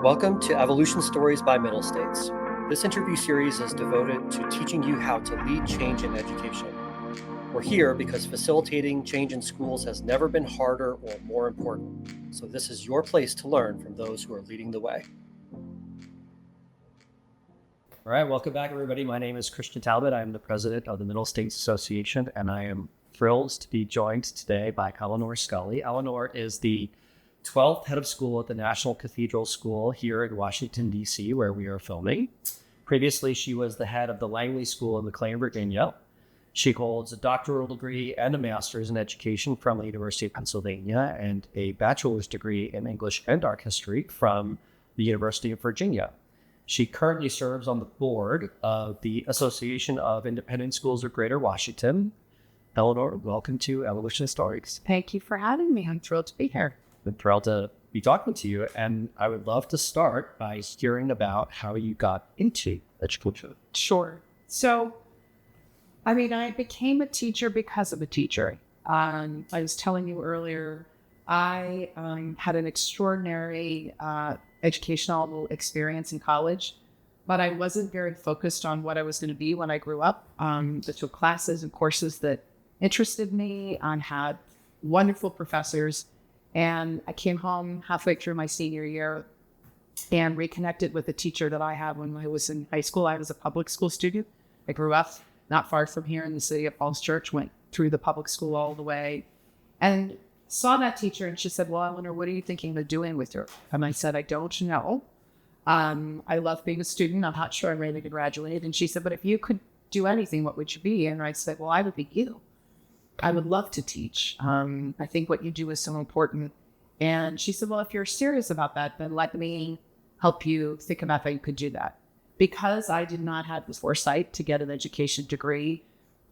Welcome to Evolution Stories by Middle States. This interview series is devoted to teaching you how to lead change in education. We're here because facilitating change in schools has never been harder or more important. So this is your place to learn from those who are leading the way. All right, welcome back, everybody. My name is Christian Talbot. I'm the president of the Middle States Association, and I am thrilled to be joined today by Elinor Scully. Elinor is the 12th head of school at the National Cathedral School here in Washington, D.C., where we are filming. Previously, she was the head of the Langley School in McLean, Virginia. She holds a doctoral degree and a master's in education from the University of Pennsylvania and a bachelor's degree in English and art history from the University of Virginia. She currently serves on the board of the Association of Independent Schools of Greater Washington. Elinor, welcome to Evolution Stories. Thank you for having me. I'm thrilled to be here. I'm thrilled to be talking to you, and I would love to start by hearing about how you got into education. Sure. So, I became a teacher because of a teacher. I was telling you earlier, I had an extraordinary educational experience in college, but I wasn't very focused on what I was going to be when I grew up. I took classes and courses that interested me and had wonderful professors. And I came home halfway through my senior year and reconnected with a teacher that I had when I was in high school. I was a public school student. I grew up not far from here in the city of Falls Church, went through the public school all the way, and saw that teacher. And she said, "Well, Elinor, what are you thinking of doing with her?" And I said, "I don't know. I love being a student. I'm not sure I'm ready to graduate." And she said, "But if you could do anything, what would you be?" And I said, "Well, I would be you. I would love to teach. I think what you do is so important." And she said, "Well, if you're serious about that, then let me help you think about how you could do that." Because I did not have the foresight to get an education degree,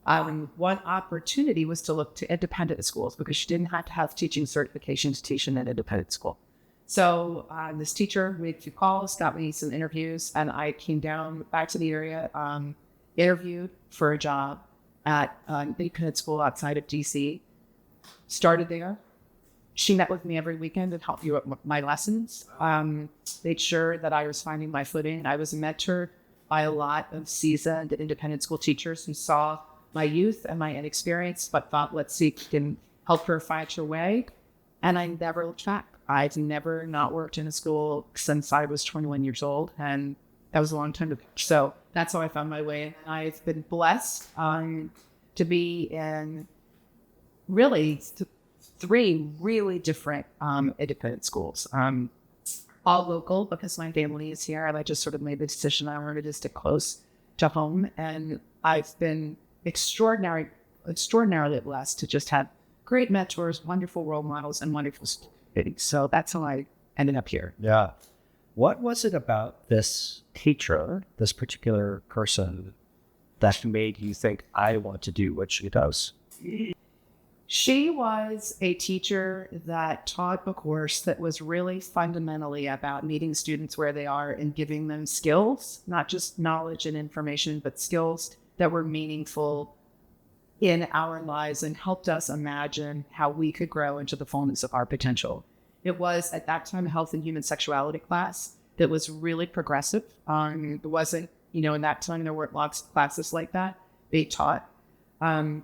one opportunity was to look to independent schools because she didn't have to have teaching certification to teach in an independent school. So this teacher made a few calls, got me some interviews, and I came down back to the area, interviewed for a job at an independent school outside of DC, started there. She met with me every weekend and helped me with my lessons, made sure that I was finding my footing. I was mentored by a lot of seasoned independent school teachers who saw my youth and my inexperience, but thought, let's see if we can help her find her way. And I never looked back. I've never not worked in a school since I was 21 years old, and that was a long time ago. So that's how I found my way. And I've been blessed to be in really three really different independent schools, all local because my family is here. And I just sort of made the decision I wanted to stick close to home. And I've been extraordinarily blessed to just have great mentors, wonderful role models, and wonderful students. So that's how I ended up here. Yeah. What was it about this teacher, this particular person, that made you think, I want to do what she does? She was a teacher that taught a course that was really fundamentally about meeting students where they are and giving them skills, not just knowledge and information, but skills that were meaningful in our lives and helped us imagine how we could grow into the fullness of our potential. It was, at that time, a health and human sexuality class that was really progressive. It wasn't, in that time, there weren't lots of classes like that they taught.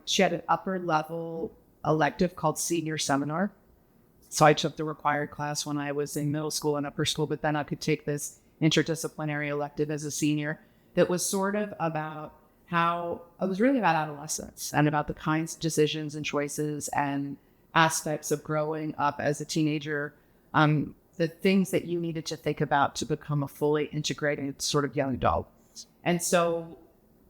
She had an upper level elective called senior seminar. So I took the required class when I was in middle school and upper school, but then I could take this interdisciplinary elective as a senior that was sort of about it was really about adolescence and about the kinds of decisions and choices and aspects of growing up as a teenager, the things that you needed to think about to become a fully integrated sort of young adult. And so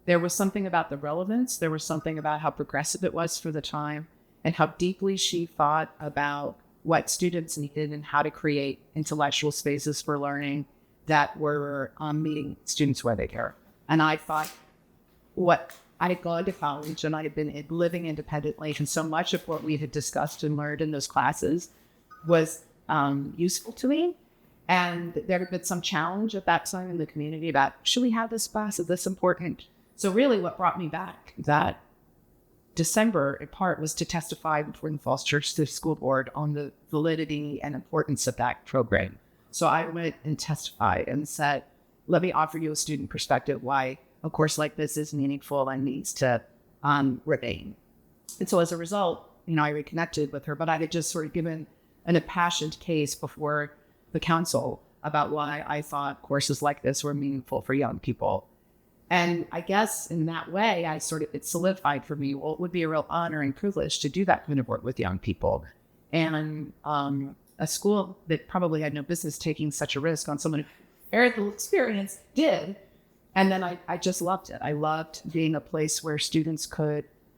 there was something about the relevance, there was something about how progressive it was for the time, and how deeply she thought about what students needed and how to create intellectual spaces for learning that were meeting students where they are. And I thought, I had gone to college and I had been living independently, and so much of what we had discussed and learned in those classes was useful to me. And there had been some challenge at that time in the community about, should we have this class? Is this important? So really what brought me back that December, in part, was to testify before the Falls Church School Board on the validity and importance of that program. So I went and testified and said, let me offer you a student perspective why a course like this is meaningful and needs to remain. And so as a result, I reconnected with her, but I had just sort of given an impassioned case before the council about why I thought courses like this were meaningful for young people. And I guess in that way, it solidified for me, well, it would be a real honor and privilege to do that kind of work with young people. And a school that probably had no business taking such a risk on someone who very little experience did. And then I just loved it. I loved being a place where students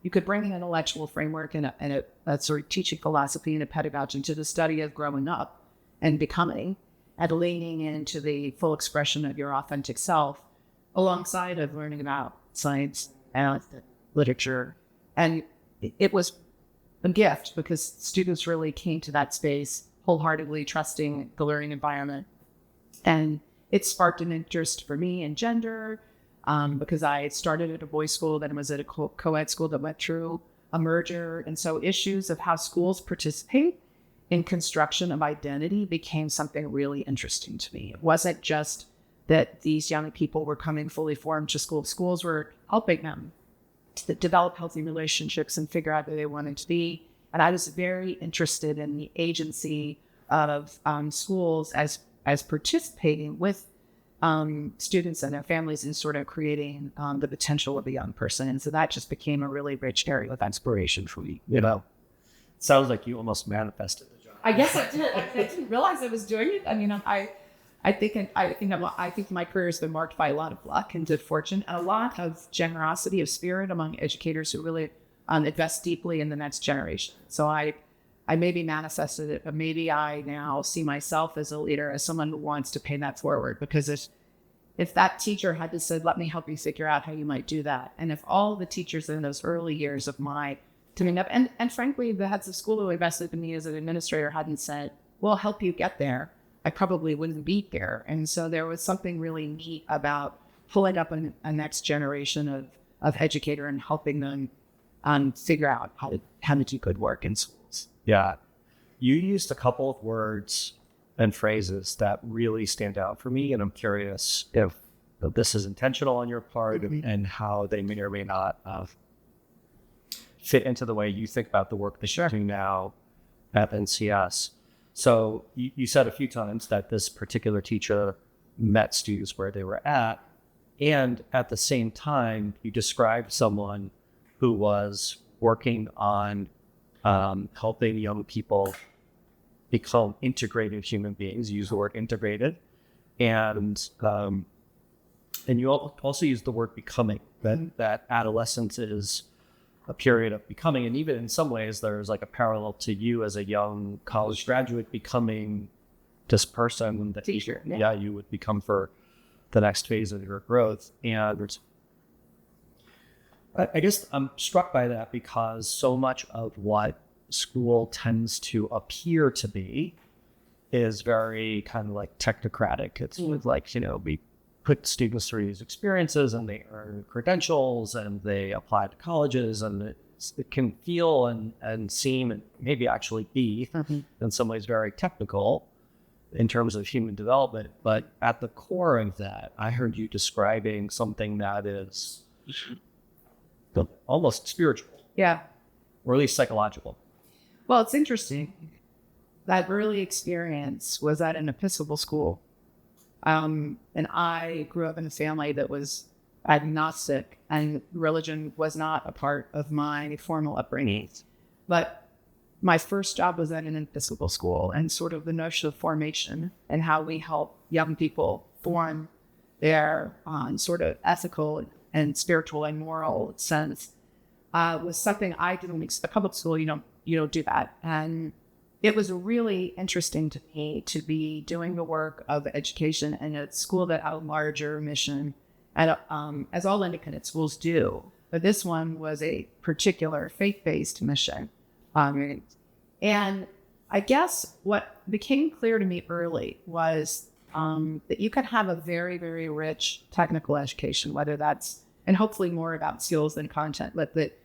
you could bring an intellectual framework and a sort of teaching philosophy and a pedagogy to the study of growing up and becoming, and leaning into the full expression of your authentic self alongside of learning about science and literature. And it was a gift because students really came to that space wholeheartedly trusting the learning environment. And it sparked an interest for me in gender, because I started at a boys' school, then I was at a co-ed school that went through a merger. And so issues of how schools participate in construction of identity became something really interesting to me. It wasn't just that these young people were coming fully formed to school. Schools were helping them to develop healthy relationships and figure out who they wanted to be. And I was very interested in the agency of schools as participating with students and their families in sort of creating the potential of a young person. And so that just became a really rich area of inspiration for me. Sounds like you almost manifested the job. I guess I did. I didn't realize I was doing it. I mean, I think my career has been marked by a lot of luck and good fortune and a lot of generosity of spirit among educators who really invest deeply in the next generation. So I maybe manifested it, but maybe I now see myself as a leader, as someone who wants to pay that forward. Because if that teacher had to said, let me help you figure out how you might do that. And if all the teachers in those early years of my coming up, and frankly, the heads of school who invested in me as an administrator hadn't said, we'll help you get there, I probably wouldn't be there. And so there was something really neat about pulling up a next generation of educator and helping them figure out how to do good work in schools. Yeah. You used a couple of words and phrases that really stand out for me. And I'm curious if this is intentional on your part and how they may or may not fit into the way you think about the work that you're doing now at NCS. So you said a few times that this particular teacher met students where they were at. And at the same time, you described someone who was working on helping young people become integrated human beings. Use the word integrated. And you also use the word becoming, that adolescence is a period of becoming. And even in some ways, there's like a parallel to you as a young college graduate becoming this person that teacher, you would become for the next phase of your growth. And I guess I'm struck by that because so much of what school tends to appear to be is very kind of like technocratic. It's like, we put students through these experiences and they earn credentials and they apply to colleges, and it can feel and seem and maybe actually be in some ways very technical in terms of human development. But at the core of that, I heard you describing something that is almost spiritual. Yeah. Or at least psychological. Well, it's interesting. That early experience was at an Episcopal school. And I grew up in a family that was agnostic, and religion was not a part of my formal upbringing. But my first job was at an Episcopal school, and sort of the notion of formation and how we help young people form their sort of ethical and spiritual and moral sense was something I didn't expect. Public school, you don't do that. And it was really interesting to me to be doing the work of education in a school that had a larger mission, and as all independent schools do. But this one was a particular faith-based mission. And I guess what became clear to me early was that you can have a very, very rich technical education, whether that's, and hopefully more about skills than content, but that,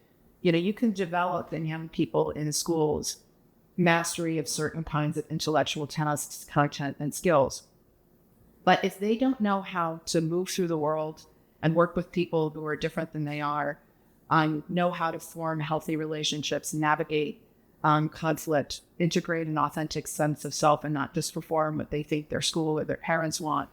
you can develop in young people in schools mastery of certain kinds of intellectual tasks, content, and skills. But if they don't know how to move through the world and work with people who are different than they are, know how to form healthy relationships, navigate conflict, integrate an authentic sense of self and not just perform what they think their school or their parents want.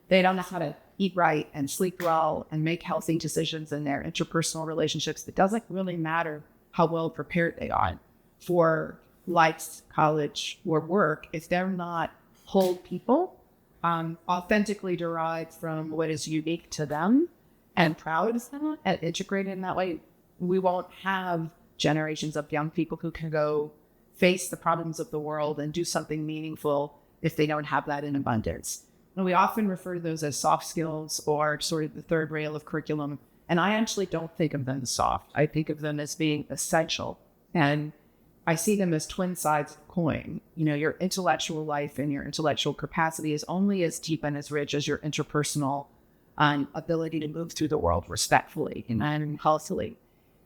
They don't know how to eat right and sleep well and make healthy decisions in their interpersonal relationships. It doesn't really matter how well prepared they are for life, college, or work if they're not whole people, authentically derived from what is unique to them and proud of that and integrated in that way. We won't have generations of young people who can go face the problems of the world and do something meaningful if they don't have that in abundance. And we often refer to those as soft skills or sort of the third rail of curriculum. And I actually don't think of them as soft. I think of them as being essential. And I see them as twin sides of the coin. You know, your intellectual life and your intellectual capacity is only as deep and as rich as your interpersonal ability to move through the world respectfully and healthily.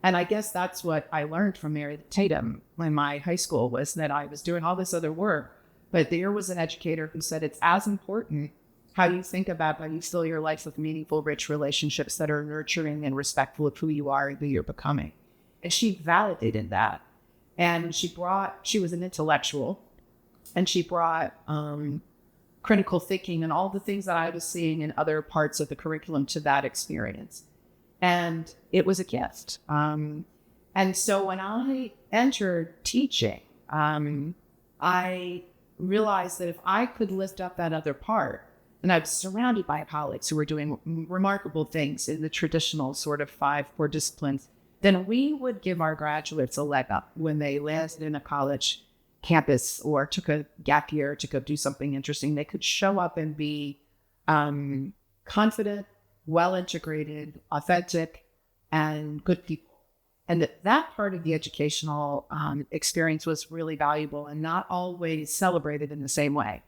And I guess that's what I learned from Mary Tatum in my high school, was that I was doing all this other work, but there was an educator who said it's as important how you think about how you fill your life with meaningful, rich relationships that are nurturing and respectful of who you are and who you're becoming. And she validated that. And she was an intellectual, and she brought critical thinking and all the things that I was seeing in other parts of the curriculum to that experience. And it was a gift. And so when I entered teaching, I realized that if I could lift up that other part, and I was surrounded by colleagues who were doing remarkable things in the traditional sort of 5 core disciplines, then we would give our graduates a leg up when they landed in a college campus or took a gap year to go do something interesting. They could show up and be confident, well-integrated, authentic, and good people. And that part of the educational experience was really valuable and not always celebrated in the same way.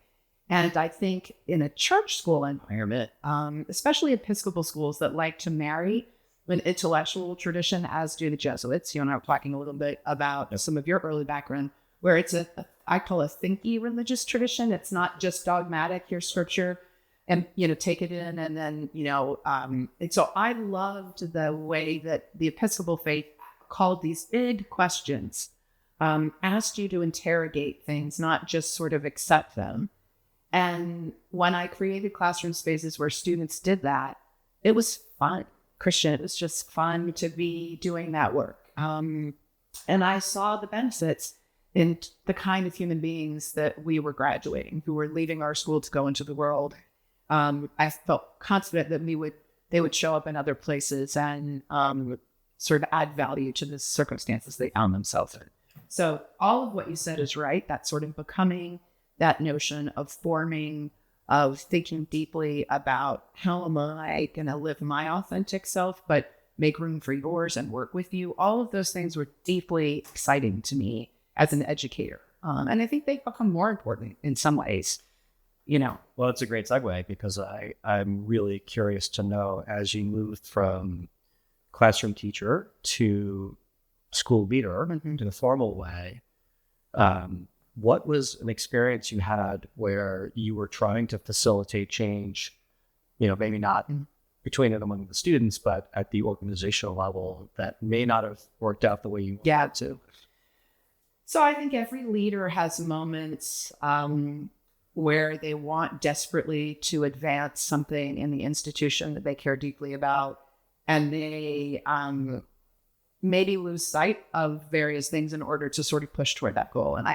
And I think in a church school environment, especially Episcopal schools that like to marry an intellectual tradition, as do the Jesuits, you and I were talking a little bit about some of your early background, where it's I call a thinky religious tradition. It's not just dogmatic, here's scripture, and, take it in. And then, and so I loved the way that the Episcopal faith called these big questions, asked you to interrogate things, not just sort of accept them. And when I created classroom spaces where students did that, it was fun. Christian, it was just fun to be doing that work. And I saw the benefits in the kind of human beings that we were graduating, who were leaving our school to go into the world. I felt confident that they would show up in other places and sort of add value to the circumstances they found themselves in. So all of what you said is right. That sort of becoming, that notion of forming, of thinking deeply about how am I going to live my authentic self, but make room for yours and work with you. All of those things were deeply exciting to me as an educator. And I think they've become more important in some ways, Well, it's a great segue because I'm really curious to know, as you moved from classroom teacher to school leader in a formal way, what was an experience you had where you were trying to facilitate change, maybe not between and among the students, but at the organizational level that may not have worked out the way you wanted to? So I think every leader has moments where they want desperately to advance something in the institution that they care deeply about, and they maybe lose sight of various things in order to sort of push toward that goal. And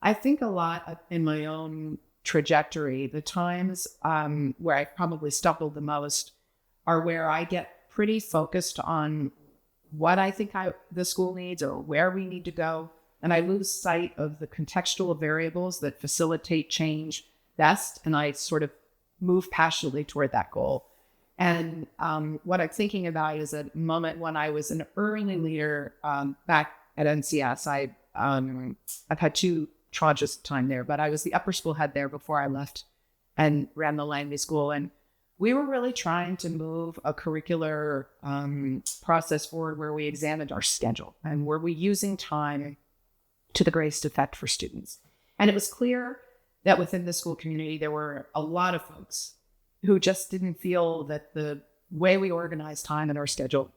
I think a lot in my own trajectory, the times where I probably stumbled the most are where I get pretty focused on what I think the school needs or where we need to go. And I lose sight of the contextual variables that facilitate change best. And I sort of move passionately toward that goal. And what I'm thinking about is a moment when I was an early leader back at NCS. I've had 2 tranches of time there, but I was the upper school head there before I left and ran the Langley School. And we were really trying to move a curricular process forward where we examined our schedule and were we using time to the greatest effect for students. And it was clear that within the school community, there were a lot of folks who just didn't feel that the way we organized time in our schedule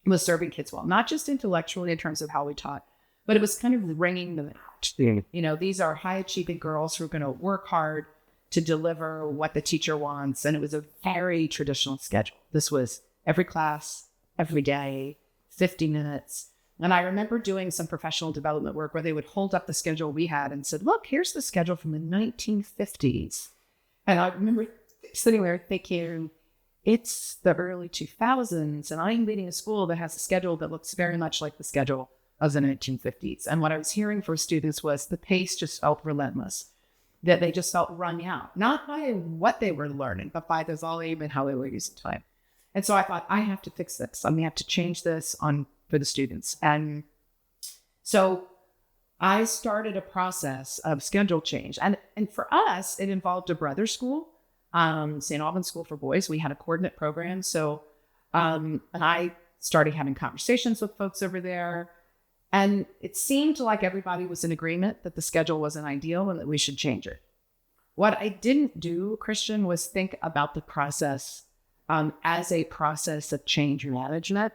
was serving kids well, not just intellectually in terms of how we taught, but it was kind of ringing them out. You know, these are high achieving girls who are going to work hard to deliver what the teacher wants. And it was a very traditional schedule. This was every class, every day, 50 minutes. And I remember doing some professional development work where they would hold up the schedule we had and said, look, here's the schedule from the 1950s. And I remember sitting there thinking, it's the early 2000s, and I'm leading a school that has a schedule that looks very much like the schedule of the 1950s. And what I was hearing from students was the pace just felt relentless, that they just felt wrung out, not by what they were learning, but by the volume and how they were using time. And so I thought, I have to fix this. I'm going to have to change this for the students. And so I started a process of schedule change. And for us, it involved a brother school, St. Albans School for Boys. We had a coordinate program. So, and I started having conversations with folks over there. And it seemed like everybody was in agreement that the schedule wasn't ideal and that we should change it. What I didn't do, Christian, was think about the process as a process of change management.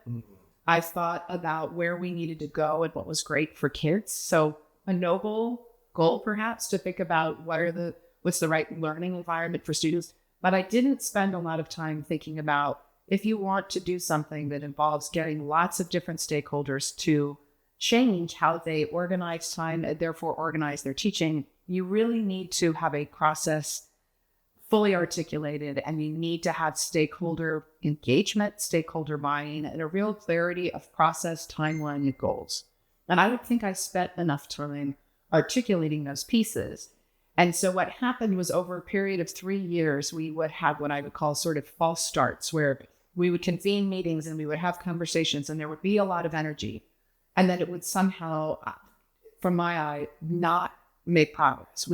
I thought about where we needed to go and what was great for kids. So a noble goal, perhaps, to think about what's the right learning environment for students. But I didn't spend a lot of time thinking about if you want to do something that involves getting lots of different stakeholders to change how they organize time and therefore organize their teaching, you really need to have a process fully articulated, and you need to have stakeholder engagement, stakeholder buy-in, and a real clarity of process, timeline, and goals. And I don't think I spent enough time articulating those pieces. And so what happened was over a period of 3 years, we would have what I would call sort of false starts, where we would convene meetings and we would have conversations and there would be a lot of energy. And then it would somehow, from my eye, not make progress.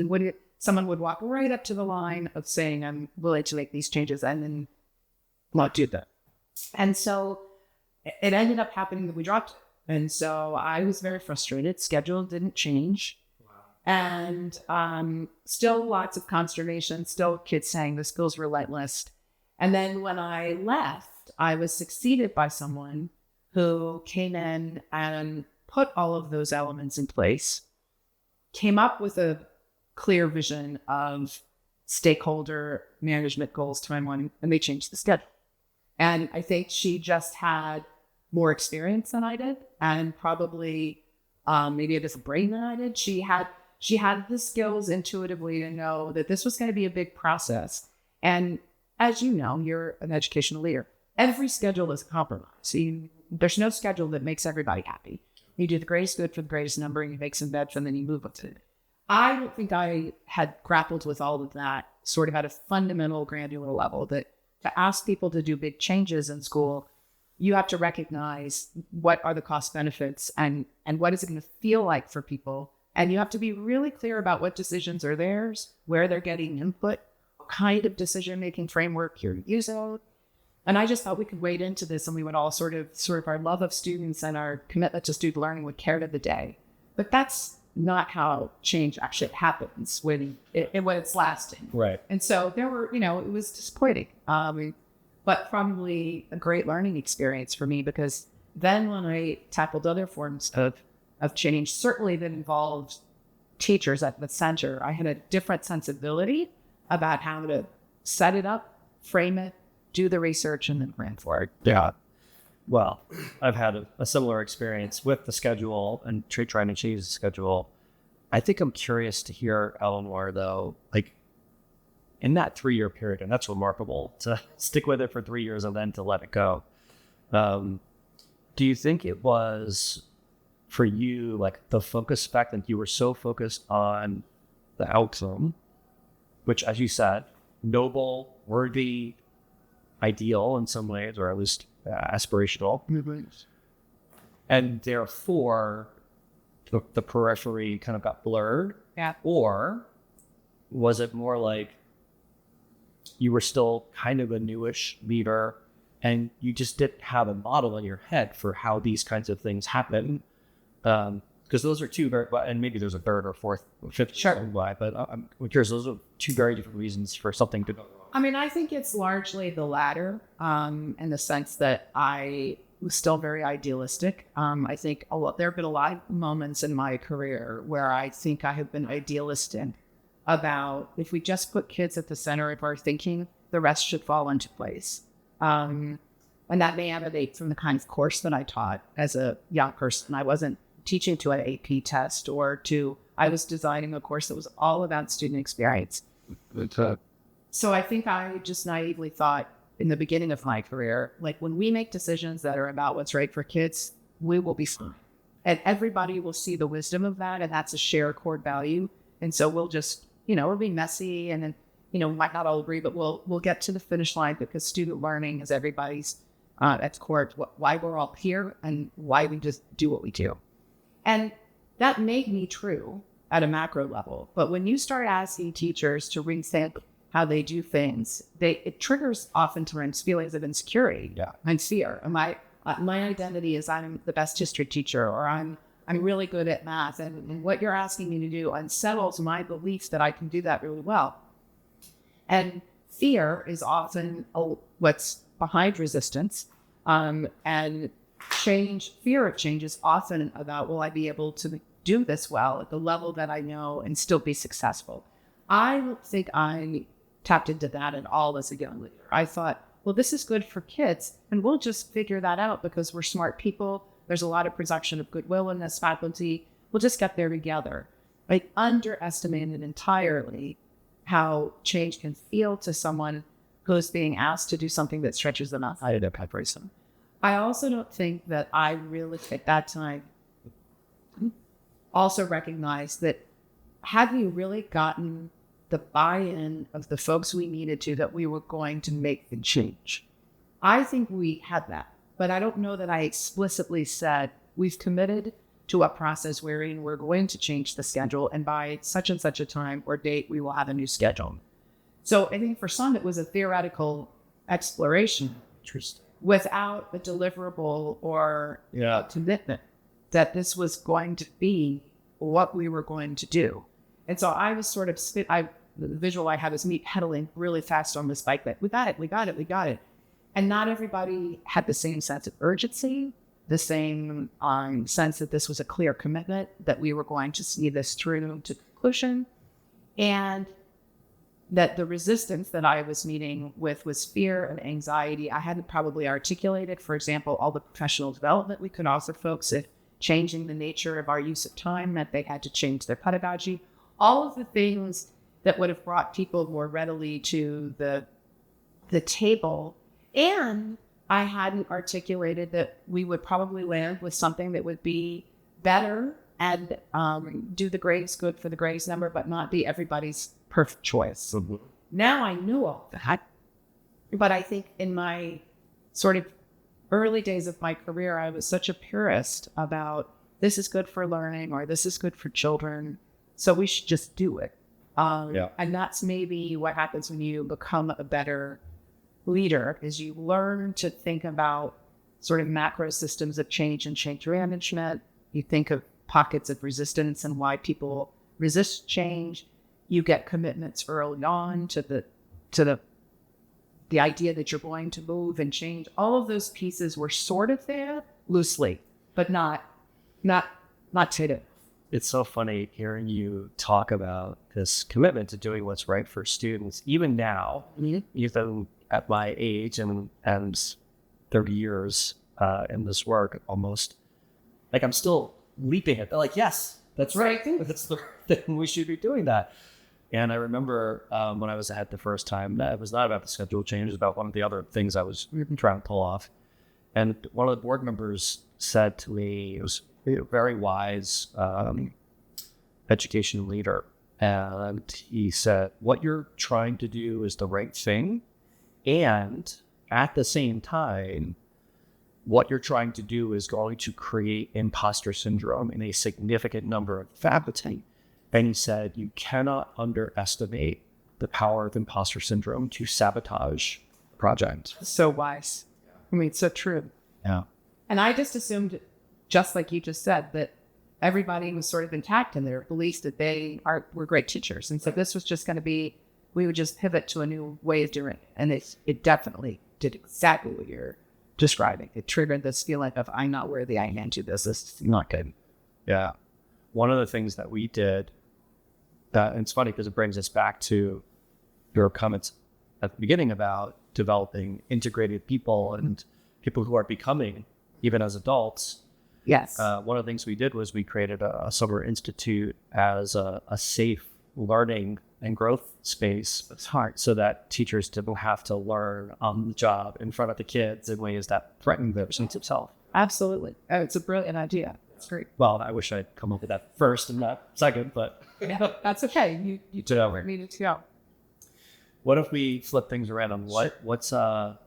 Someone would walk right up to the line of saying, I'm willing to make these changes, and then not do that. And so it ended up happening that we dropped it. And so I was very frustrated. Schedule didn't change. And still lots of consternation, still kids saying this feels relentless. And then when I left, I was succeeded by someone who came in and put all of those elements in place, came up with a clear vision of stakeholder management goals, timeline, and they changed the schedule. And I think she just had more experience than I did, and probably maybe a different brain than I did. She had the skills intuitively to know that this was going to be a big process. And as you know, you're an educational leader. Every schedule is a compromise. There's no schedule that makes everybody happy. You do the greatest good for the greatest number, and you make some bets, and then you move with it. I don't think I had grappled with all of that sort of at a fundamental granular level, that to ask people to do big changes in school, you have to recognize what are the cost benefits and what is it going to feel like for people. And you have to be really clear about what decisions are theirs, where they're getting input, what kind of decision-making framework you're using. And I just thought we could wade into this, and we would all sort of our love of students and our commitment to student learning would carry the day. But that's not how change actually happens when it's lasting. Right. And so there were, it was disappointing, but probably a great learning experience for me, because then when I tackled other forms of change, certainly that involved teachers at the center, I had a different sensibility about how to set it up, frame it, do the research, and then plan for it. Yeah. Well, I've had a similar experience with the schedule and trying to change the schedule. I think I'm curious to hear, Elinor, though, like in that 3-year period, and that's remarkable to stick with it for 3 years and then to let it go. Do you think it was for you, like the focus fact that you were so focused on the outcome, which, as you said, noble, worthy, ideal in some ways, or at least aspirational, and therefore the periphery kind of got blurred? Yeah. Or was it more like you were still kind of a newish leader and you just didn't have a model in your head for how these kinds of things happen? Because because those are two very, and maybe there's a third or fourth, or fifth reason why, but I'm curious. Those are two very different reasons for something to go wrong. I mean, I think it's largely the latter, in the sense that I was still very idealistic. I think there have been a lot of moments in my career where I think I have been idealistic about if we just put kids at the center of our thinking, the rest should fall into place. And that may emanate from the kind of course that I taught as a young person. I wasn't teaching to an AP test I was designing a course that was all about student experience. So I think I just naively thought in the beginning of my career, like when we make decisions that are about what's right for kids, we will be fine. And everybody will see the wisdom of that. And that's a shared core value. And so we'll just, we'll be messy and then, we might not all agree, but we'll get to the finish line because student learning is everybody's at core, why we're all here and why we just do what we do. And that made me true at a macro level. But when you start asking teachers to rethink how they do things, it triggers oftentimes feelings of insecurity and fear. And my identity is I'm the best history teacher, or I'm really good at math. And what you're asking me to do unsettles my belief that I can do that really well. And fear is often what's behind resistance. And fear of change is often about, will I be able to do this well at the level that I know and still be successful? I don't think I tapped into that at all as a young leader. I thought, well, this is good for kids and we'll just figure that out because we're smart people. There's a lot of presumption of goodwill in this faculty. We'll just get there together. I underestimated entirely how change can feel to someone who's being asked to do something that stretches them outside of their comfort zone. I also don't think that I really, at that time, also recognized that had we really gotten the buy-in of the folks we needed to, that we were going to make the change. I think we had that, but I don't know that I explicitly said, we've committed to a process wherein we're going to change the schedule, and by such and such a time or date, we will have a new schedule. So I think for some, it was a theoretical exploration without a deliverable or commitment that this was going to be what we were going to do. And so I was sort of the visual I had was me pedaling really fast on this bike that we got it. And not everybody had the same sense of urgency, the same sense that this was a clear commitment, that we were going to see this through to conclusion, and that the resistance that I was meeting with was fear and anxiety. I hadn't probably articulated, for example, all the professional development we could offer folks if changing the nature of our use of time meant they had to change their pedagogy. All of the things that would have brought people more readily to the table. And I hadn't articulated that we would probably land with something that would be better and do the greatest good for the greatest number, but not be everybody's perfect choice. Mm-hmm. Now I knew all that, but I think in my sort of early days of my career, I was such a purist about this is good for learning or this is good for children, so we should just do it. And that's maybe what happens when you become a better leader, is you learn to think about sort of macro systems of change and change management. You think of pockets of resistance and why people resist change. You get commitments early on to the idea that you're going to move and change. All of those pieces were sort of there loosely, but not today. It's so funny hearing you talk about this commitment to doing what's right for students. Even now, even at my age and 30 years in this work, almost, like I'm still leaping at. They're like, yes, that's right. That's the thing. We should be doing that. And I remember when I was ahead the first time, it was not about the schedule change. It was about one of the other things I was trying to pull off. And one of the board members said to me, it was a very wise education leader. And he said, what you're trying to do is the right thing. And at the same time, what you're trying to do is going to create imposter syndrome in a significant number of faculty. And he said, you cannot underestimate the power of imposter syndrome to sabotage a project. So wise. I mean, it's so true. Yeah. And I just assumed, just like you just said, that everybody was sort of intact in their beliefs that were great teachers. And so this was just going to be, we would just pivot to a new way of doing it. And it definitely did exactly what you're describing. It triggered this feeling of, I'm not worthy, I can't do this. This is not good. Yeah. One of the things that we did, and it's funny because it brings us back to your comments at the beginning about developing integrated people and people who are becoming, even as adults. Yes. One of the things we did was we created a summer institute as a safe learning and growth space. It's hard so that teachers didn't have to learn on the job in front of the kids in ways that threaten their sense of self. Absolutely. Oh, it's a brilliant idea. It's great. Well, I wish I'd come up with that first and not second, but yeah, that's okay. You took where it needed to go. What if we flip things around on what's a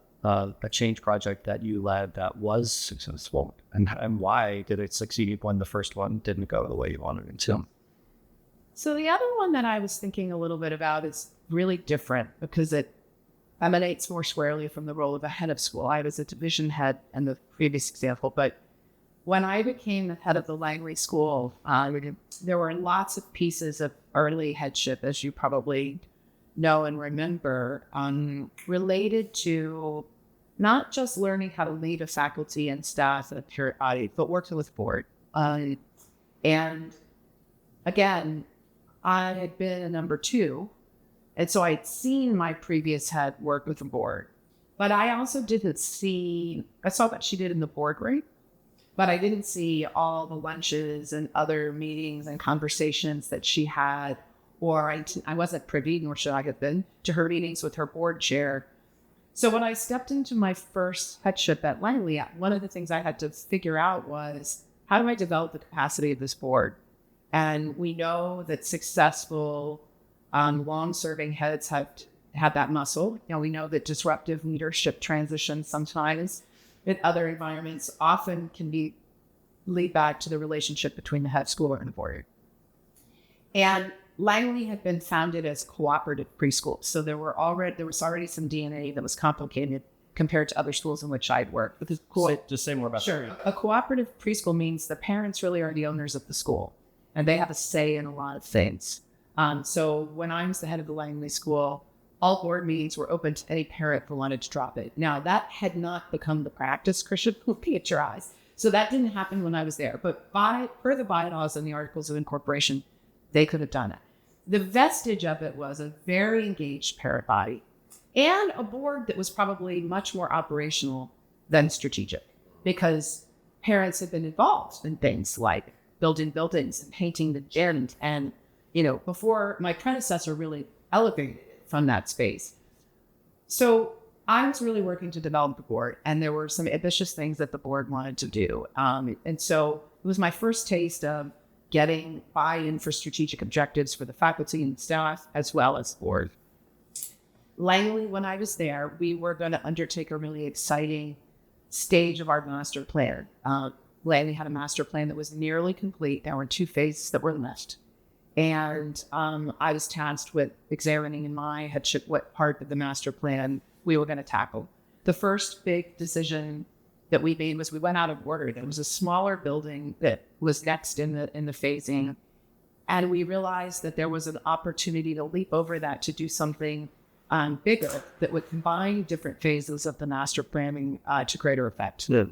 change project that you led that was successful, and why did it succeed when the first one didn't go the way you wanted it to? So the other one that I was thinking a little bit about is really different because it emanates more squarely from the role of a head of school. I was a division head in the previous example, but when I became the head of the Langley School, there were lots of pieces of early headship, as you probably know and remember, related to not just learning how to lead a faculty and staff and a peer body, but working with board. And again, I had been a number 2, and so I'd seen my previous head work with the board. But I also I saw what she did in the board room, but I didn't see all the lunches and other meetings and conversations that she had, or I wasn't privy, nor should I have been, to her meetings with her board chair. So when I stepped into my first headship at Langley, one of the things I had to figure out was, how do I develop the capacity of this board? And we know that successful, long-serving heads have that muscle. We know that disruptive leadership transitions sometimes in other environments often can lead back to the relationship between the head schooler and the board. And Langley had been founded as cooperative preschool. So there was already some DNA that was complicated compared to other schools in which I'd worked. Because just say more about sure. that. A cooperative preschool means the parents really are the owners of the school, and they have a say in a lot of things. So when I was the head of the Langley School, all board meetings were open to any parent who wanted to drop it. Now, that had not become the practice, Christian, looking at your eyes. So that didn't happen when I was there. But per the bylaws and the Articles of Incorporation, they could have done it. The vestige of it was a very engaged parent body and a board that was probably much more operational than strategic, because parents had been involved in things like building buildings and painting the gym. And, before my predecessor really elevated it from that space. So I was really working to develop the board, and there were some ambitious things that the board wanted to do. And so it was my first taste of getting buy-in for strategic objectives for the faculty and staff, as well as the board. Langley, when I was there, we were going to undertake a really exciting stage of our master plan. Langley had a master plan that was nearly complete. There were 2 phases that were left. And I was tasked with examining in my headship what part of the master plan we were going to tackle. The first big decision that we made was we went out of order. There was a smaller building that was next in the phasing. And we realized that there was an opportunity to leap over that to do something bigger that would combine different phases of the master planning to greater effect. Yeah.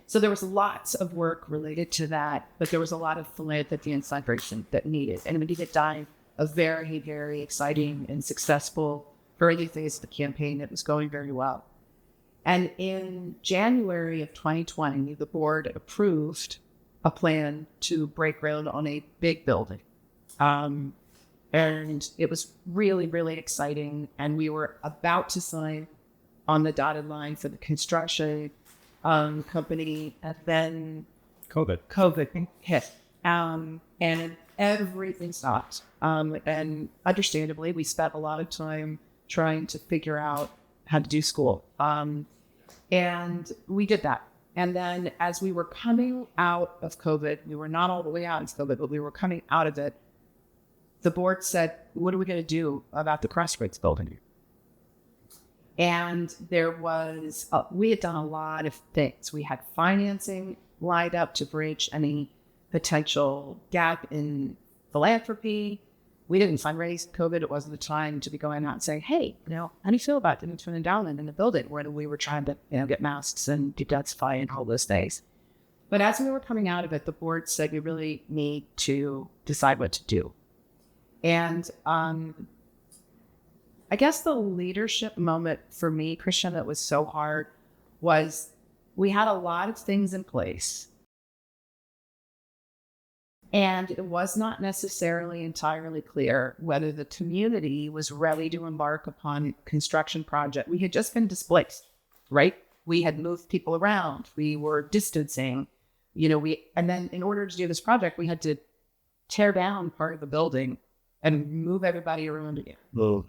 So there was lots of work related to that, but there was a lot of philanthropy and celebration that needed. And we needed time a very, very exciting and successful early phase of the campaign that was going very well. And in January of 2020, the board approved a plan to break ground on a big building. And it was really, really exciting. And we were about to sign on the dotted line for the construction company. And then COVID hit. And everything stopped. And understandably, we spent a lot of time trying to figure out how to do school. And we did that. And then as we were coming out of COVID, we were not all the way out of COVID, but we were coming out of it, the board said, what are we going to do about the Crossroads building? And there was, we had done a lot of things. We had financing lined up to bridge any potential gap in philanthropy. We didn't fundraise in COVID. It wasn't the time to be going out and saying, hey, how do you feel about doing an endowment in the building where we were trying to, get masks and detoxify and all those things. But as we were coming out of it, the board said, we really need to decide what to do. And I guess the leadership moment for me, Christian, that was so hard was we had a lot of things in place. And it was not necessarily entirely clear whether the community was ready to embark upon a construction project. We had just been displaced, right? We had moved people around. We were distancing, and then in order to do this project, we had to tear down part of the building and move everybody around again. Oh.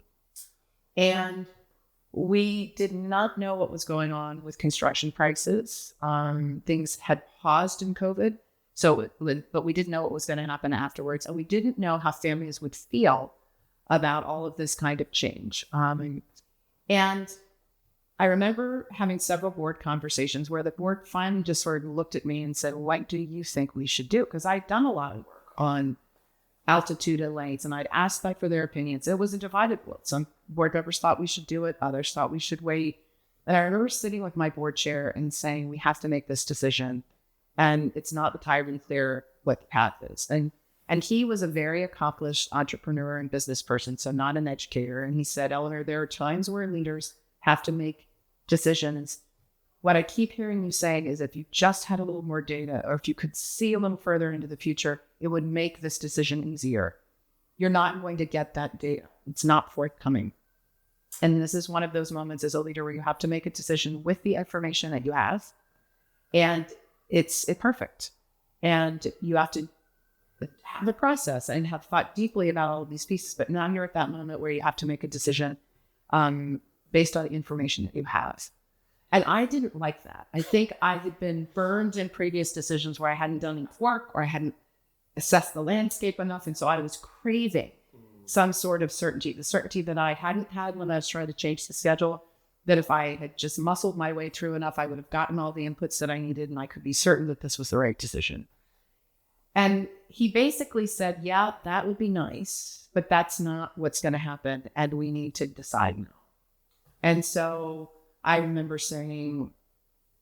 And we did not know what was going on with construction prices. Things had paused in COVID. But we didn't know what was going to happen afterwards. And we didn't know how families would feel about all of this kind of change. And I remember having several board conversations where the board finally just sort of looked at me and said, what do you think we should do? Because I'd done a lot of work on altitude and lanes, and I'd asked for their opinions. It was a divided vote. Some board members thought we should do it. Others thought we should wait. And I remember sitting with my board chair and saying, we have to make this decision. And it's not entirely clear what the path is. And he was a very accomplished entrepreneur and business person, so not an educator. And he said, Elinor, there are times where leaders have to make decisions. What I keep hearing you saying is if you just had a little more data, or if you could see a little further into the future, it would make this decision easier. You're not going to get that data. It's not forthcoming. And this is one of those moments as a leader where you have to make a decision with the information that you have. And it's imperfect. And you have to have a process and have thought deeply about all of these pieces. But now you're at that moment where you have to make a decision based on the information that you have. And I didn't like that. I think I had been burned in previous decisions where I hadn't done enough work or I hadn't assessed the landscape enough. And so I was craving some sort of certainty, the certainty that I hadn't had when I was trying to change the schedule, that if I had just muscled my way through enough, I would have gotten all the inputs that I needed and I could be certain that this was the right decision. And he basically said, yeah, that would be nice, but that's not what's going to happen. And we need to decide now. And so I remember saying,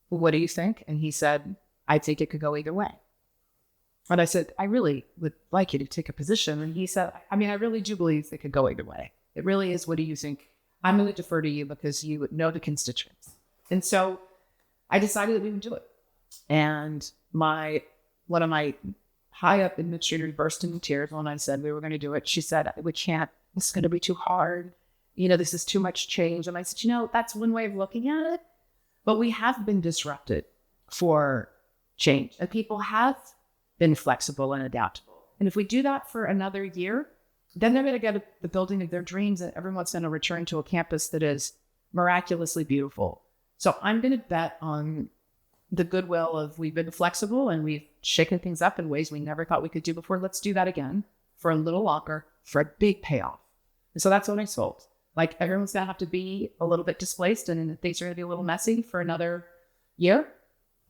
what do you think? And he said, I think it could go either way. And I said, I really would like you to take a position. And he said, I really do believe it could go either way. It really is. What do you think? I'm going to defer to you because you would know the constituents. And so I decided that we would do it. And one of my high up administrators burst into tears when I said we were going to do it. She said, we can't, this is going to be too hard. This is too much change. And I said, that's one way of looking at it. But we have been disrupted for change. And people have been flexible and adaptable. And if we do that for another year, then they're going to get the building of their dreams and everyone's going to return to a campus that is miraculously beautiful. So I'm going to bet on the goodwill of we've been flexible and we've shaken things up in ways we never thought we could do before. Let's do that again for a little longer for a big payoff. And so that's what I sold. Like everyone's going to have to be a little bit displaced and things are going to be a little messy for another year.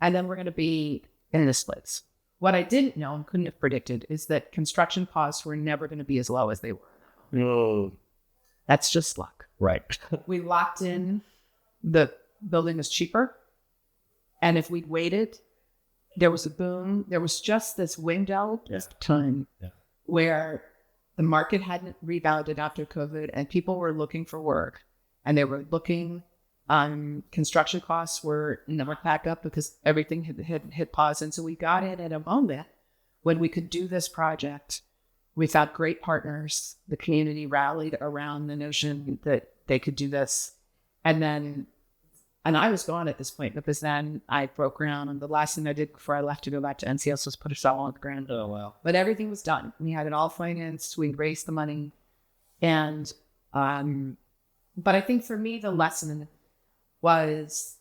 And then we're going to be in this place. What I didn't know and couldn't have predicted is that construction costs were never going to be as low as they were. No. That's just luck. Right. We locked in the building was cheaper. And if we'd waited, there was a boom. There was just this window of time where the market hadn't rebounded after COVID and people were looking for work. And they were looking, construction costs were never back up because everything had hit pause. And so we got in at a moment when we could do this project. We found great partners. The community rallied around the notion that they could do this. And I was gone at this point because then I broke ground. And the last thing I did before I left to go back to NCS was put a shovel on the ground. Oh, wow. But everything was done. We had it all financed. We raised the money. And, but I think for me, the lesson was,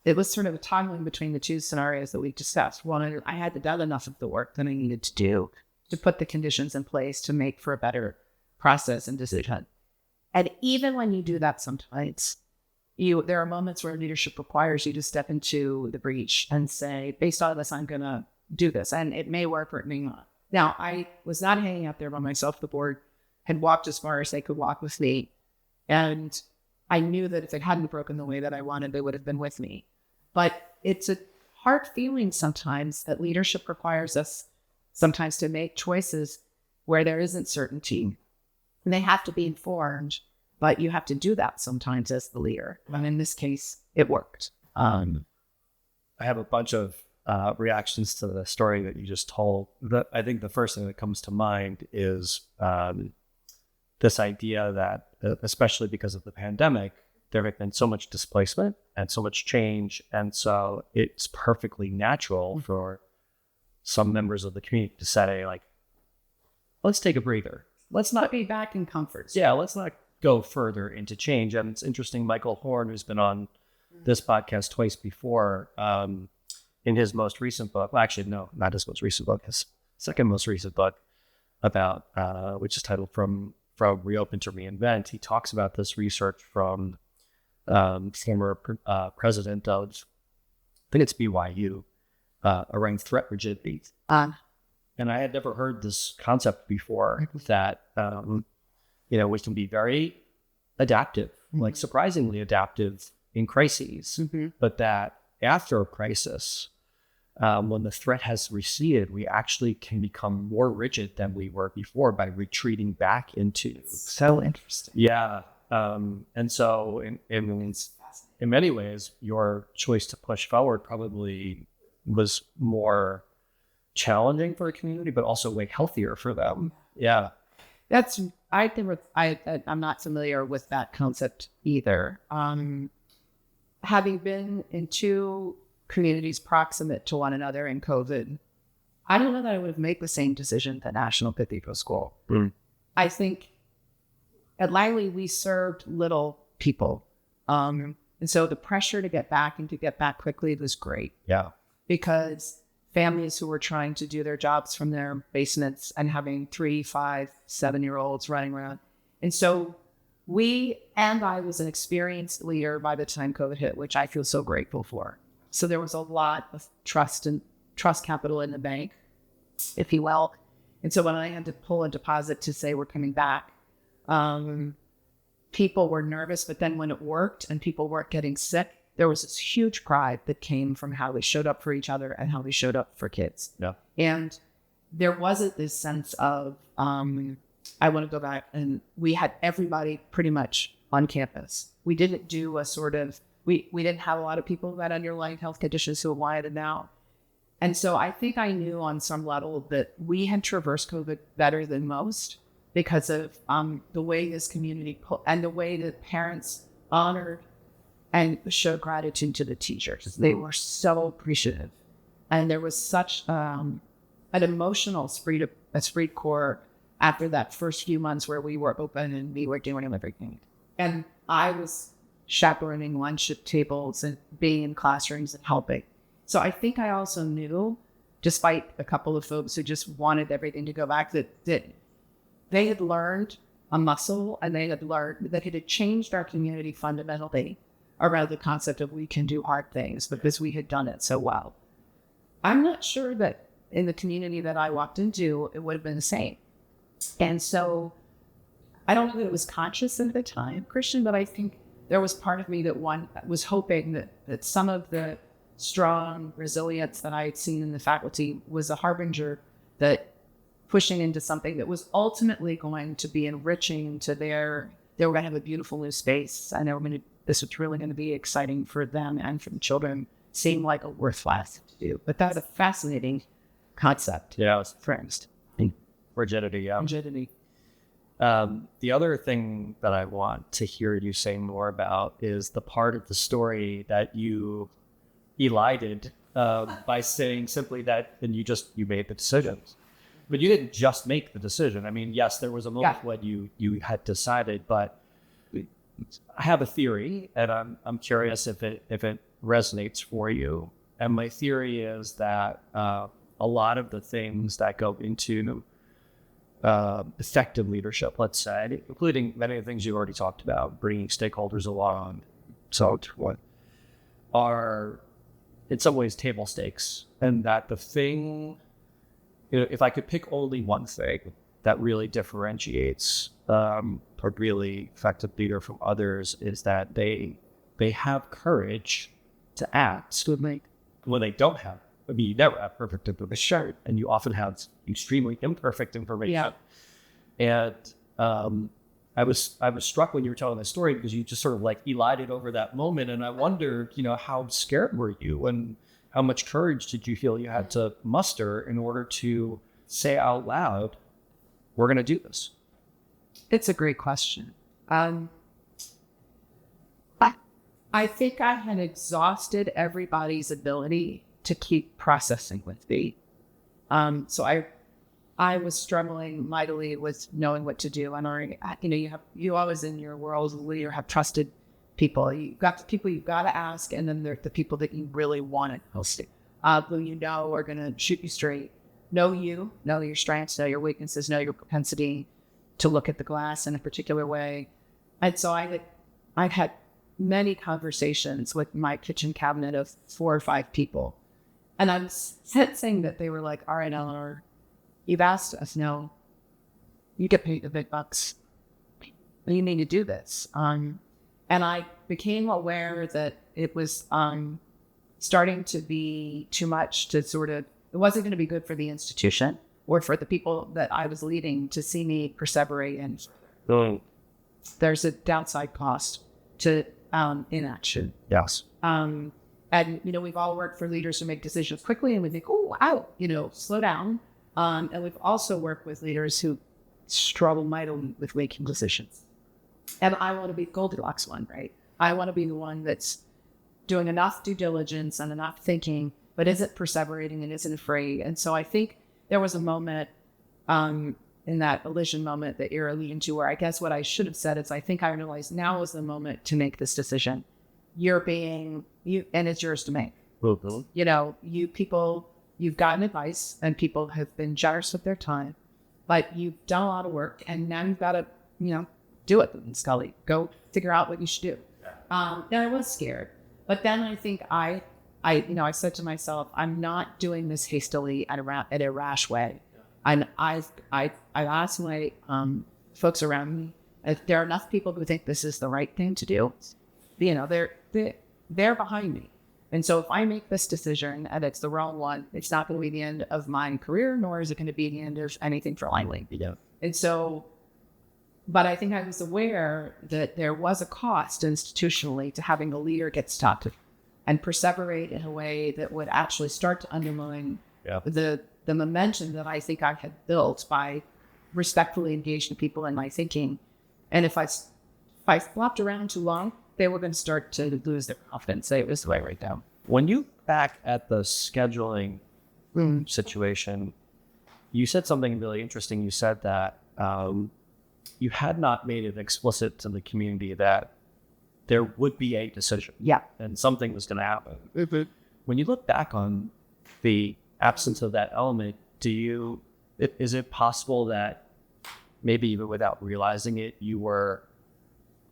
it was sort of a toggling between the two scenarios that we discussed. One, I had done enough of the work that I needed to do to put the conditions in place to make for a better process and decision. And even when you do that sometimes, there are moments where leadership requires you to step into the breach and say, based on this, I'm going to do this, and it may work or it may not. Now, I was not hanging out there by myself. The board had walked as far as they could walk with me. And I knew that if it hadn't broken the way that I wanted, they would have been with me. But it's a hard feeling sometimes that leadership requires us sometimes to make choices where there isn't certainty. And they have to be informed, but you have to do that sometimes as the leader. And in this case, it worked. I have a bunch of reactions to the story that you just told. I think the first thing that comes to mind is this idea that, especially because of the pandemic, there have been so much displacement and so much change. And so it's perfectly natural for some members of the community to say, like, let's take a breather. Let's not be back in comfort. Yeah, let's not go further into change. And it's interesting, Michael Horn, who's been on this podcast twice before, in his most recent book, well, actually, no, not his most recent book, his second most recent book about, which is titled From Reopen to Reinvent. He talks about this research from former president of, I think it's BYU, around threat rigidity. And I had never heard this concept before, that, we can be very adaptive, like surprisingly adaptive in crises, but that after a crisis, when the threat has receded, we actually can become more rigid than we were before by retreating back into. So interesting. Yeah. And so in many ways, your choice to push forward probably was more challenging for a community, but also way healthier for them. Yeah. I'm not familiar with that concept either. Having been in two communities proximate to one another in COVID, I don't know that I would have made the same decision at National Cathedral School. I think at Langley, we served little people. And so the pressure to get back and to get back quickly was great. Yeah. Because families who were trying to do their jobs from their basements and having 3, 5, 7-year-olds running around. And so I was an experienced leader by the time COVID hit, which I feel so grateful for. So there was a lot of trust capital in the bank, if you will. And so when I had to pull a deposit to say we're coming back, people were nervous, but then when it worked and people weren't getting sick, there was this huge pride that came from how we showed up for each other and how we showed up for kids. Yeah. And there wasn't this sense of, I want to go back, and we had everybody pretty much on campus. We didn't do a sort of, we didn't have a lot of people who had underlying health conditions who wanted it out. And so I think I knew on some level that we had traversed COVID better than most because of the way this community and the way that parents honored and showed gratitude to the teachers. They were so appreciative. And there was such an emotional esprit corps after that first few months where we were open and we were doing everything. And I was chaperoning lunch at tables and being in classrooms and helping. So I think I also knew, despite a couple of folks who just wanted everything to go back, that they had learned a muscle and they had learned that it had changed our community fundamentally around the concept of we can do hard things because we had done it so well. I'm not sure that in the community that I walked into, it would have been the same. And so I don't know that it was conscious at the time, Christian, but I think there was part of me that was hoping that some of the strong resilience that I had seen in the faculty was a harbinger that pushing into something that was ultimately going to be enriching to they were going to have a beautiful new space, and this was really going to be exciting for them and for the children, seemed like a worthwhile thing to do. But that was a fascinating concept. Yeah, it was friends. Rigidity, yeah. Rigidity. The other thing that I want to hear you say more about is the part of the story that you elided by saying simply that, and you made the decisions. But you didn't just make the decision. I mean, yes, there was a moment when you had decided, but I have a theory, and I'm curious if it resonates for you. And my theory is that a lot of the things that go into effective leadership, let's say, including many of the things you already talked about, bringing stakeholders along, so what are in some ways table stakes, and that the thing, if I could pick only one thing that really differentiates a really effective leader from others, is that they have courage to act when they don't have. I mean, you never have perfect information, sure, and you often have extremely imperfect information. Yeah. And I was struck when you were telling that story, because you just sort of like elided over that moment, and I wondered, how scared were you, and how much courage did you feel you had to muster in order to say out loud, "We're going to do this"? It's a great question. I think I had exhausted everybody's ability to keep processing with me. So I was struggling mightily with knowing what to do. And you always in your world as a leader have trusted people. You've got the people you've got to ask, and then there's the people that you really want to host, who are going to shoot you straight, know your strengths, know your weaknesses, know your propensity to look at the glass in a particular way. And so I've had many conversations with my kitchen cabinet of 4 or 5 people. And I'm sensing that they were like, all right, Elinor, you've asked us, you get paid the big bucks. You need to do this. And I became aware that it was starting to be too much to it wasn't going to be good for the institution or for the people that I was leading to see me perseverate. And there's a downside cost to inaction. Yes. And, we've all worked for leaders who make decisions quickly, and we think, oh, wow, slow down. And we've also worked with leaders who struggle mightily with making decisions. And I want to be the Goldilocks one, right? I want to be the one that's doing enough due diligence and enough thinking, but isn't perseverating and isn't afraid. And so I think there was a moment in that elision moment that you're alluding to, where I guess what I should have said is, I think I realized now is the moment to make this decision. You're being you, and it's yours to make. You people, you've gotten advice, and people have been generous with their time, but you've done a lot of work, and now you've got to, do it, Scully. Go figure out what you should do. Now I was scared, but then I think I said to myself, I'm not doing this hastily at a rash way. And I've asked my folks around me, if there are enough people who think this is the right thing to do, they're behind me. And so if I make this decision and it's the wrong one, it's not going to be the end of my career, nor is it going to be the end of anything for Langley. Yeah. And so, but I think I was aware that there was a cost institutionally to having a leader get stuck and perseverate in a way that would actually start to undermine the momentum that I think I had built by respectfully engaging people in my thinking. And if I flopped around too long, they were going to start to lose their confidence. Say it was the way right now. When you look back at the scheduling situation, you said something really interesting. You said that you had not made it explicit to the community that there would be a decision. Yeah. And something was going to happen. Mm-hmm. When you look back on the absence of that element, is it possible that maybe even without realizing it, you were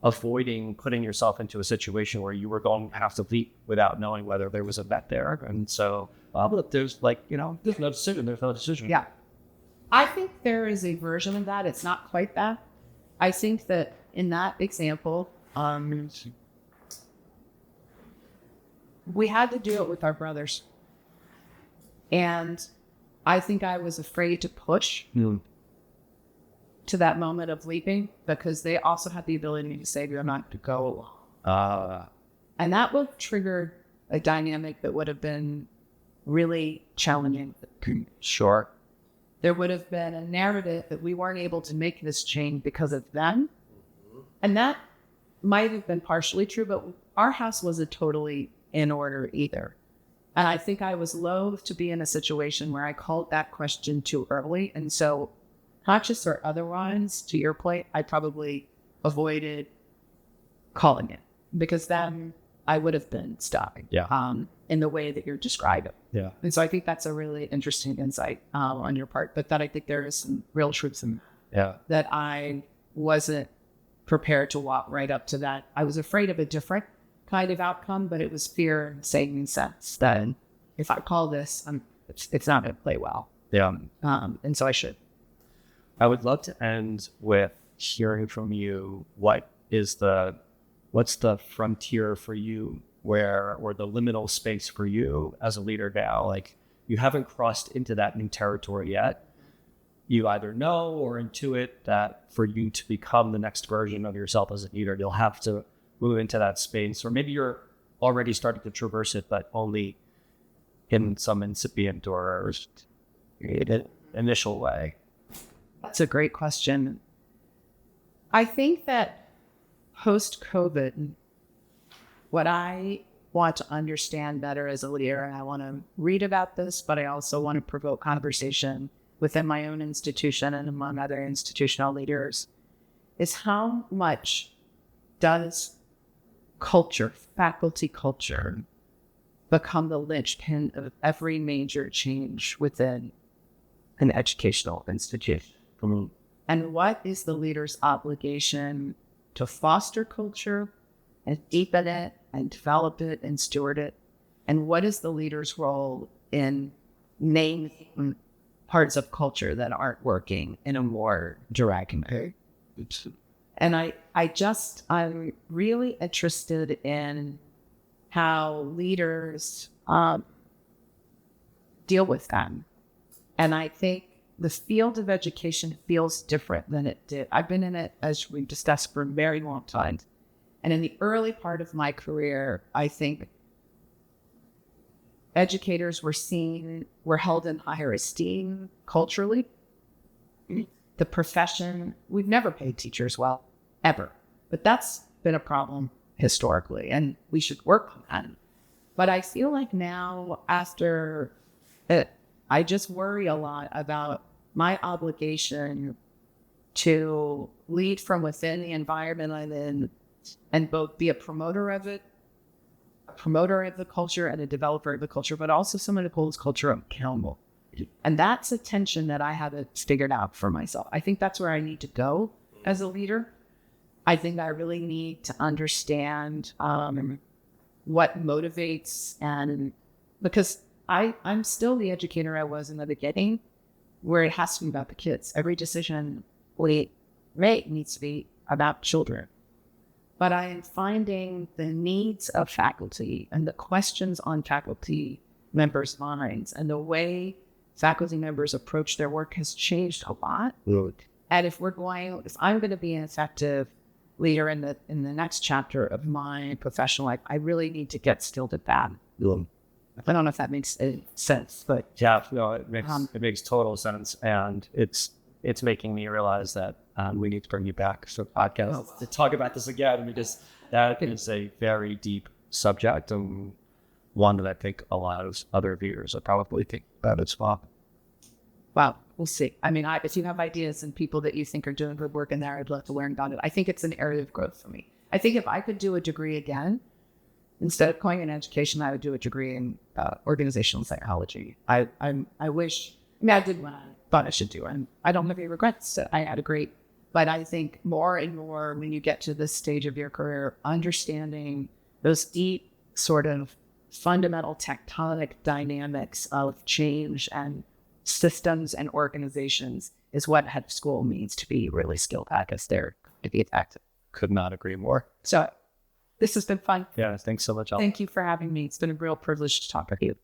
avoiding putting yourself into a situation where you were going to have to leap without knowing whether there was a bet there? And so, but there's there's no decision. Yeah. I think there is a version of that. It's not quite that. I think that in that example, we had to do it with our brothers. And I think I was afraid to push to that moment of leaping, because they also had the ability to say, you're not to go along. And that would have triggered a dynamic that would have been really challenging. Sure. There would have been a narrative that we weren't able to make this change because of them. And that might have been partially true, but our house wasn't totally in order either. And I think I was loath to be in a situation where I called that question too early. And so, conscious or otherwise, to your point, I probably avoided calling it, because then I would have been stuck in the way that you're describing. Yeah. And so I think that's a really interesting insight on your part, but that I think there is some real truth in that I wasn't prepared to walk right up to that. I was afraid of it different. kind of outcome, but it was fear and saying sense that if I call this, it's not going to play well. Yeah. And so I should. I would love to end with hearing from you. What's the frontier for you or the liminal space for you as a leader now? Like, you haven't crossed into that new territory yet. You either know or intuit that for you to become the next version of yourself as a leader, you'll have to move into that space, or maybe you're already starting to traverse it, but only in some incipient or initial way. That's a great question. I think that post-COVID, what I want to understand better as a leader, and I want to read about this, but I also want to provoke conversation within my own institution and among other institutional leaders, is how much does culture, faculty culture, become the linchpin of every major change within an educational institution? Mm-hmm. And what is the leader's obligation to foster culture and deepen it and develop it and steward it? And what is the leader's role in naming parts of culture that aren't working in a more direct way? And I'm really interested in how leaders deal with them. And I think the field of education feels different than it did. I've been in it, as we've discussed, for a very long time. And in the early part of my career, I think educators were held in higher esteem culturally. The profession, we've never paid teachers well, ever. But that's been a problem historically, and we should work on that. But I feel like now, after it, I just worry a lot about my obligation to lead from within the environment I'm in and both be a promoter of it, a promoter of the culture and a developer of the culture, but also someone who holds culture accountable. And that's a tension that I haven't figured out for myself. I think that's where I need to go as a leader. I think I really need to understand what motivates, and because I'm still the educator I was in the beginning, where it has to be about the kids. Every decision we make needs to be about children. But I am finding the needs of faculty and the questions on faculty members' minds and the way faculty members approach their work has changed a lot. And if I'm going to be an effective leader in the next chapter of my professional life, I really need to get skilled at that. I don't know if that makes sense, but yeah, no, it makes total sense, and it's making me realize that we need to bring you back to the podcast to talk about this again, because that is a very deep subject and one that I think a lot of other viewers are probably think about as well. Wow, we'll see. I mean, if you have ideas and people that you think are doing good work in there, I'd love to learn about it. I think it's an area of growth for me. I think if I could do a degree again, instead of going in education, I would do a degree in organizational psychology. I did what I thought I should do, and I don't have any regrets. I had a great, but I think more and more when you get to this stage of your career, understanding those deep sort of fundamental tectonic dynamics of change and systems and organizations is what head of school means to be really skilled at, because they're to be effective. Could not agree more. So this has been fun. Yeah, thanks so much. Thank you for having me. It's been a real privilege to talk with you.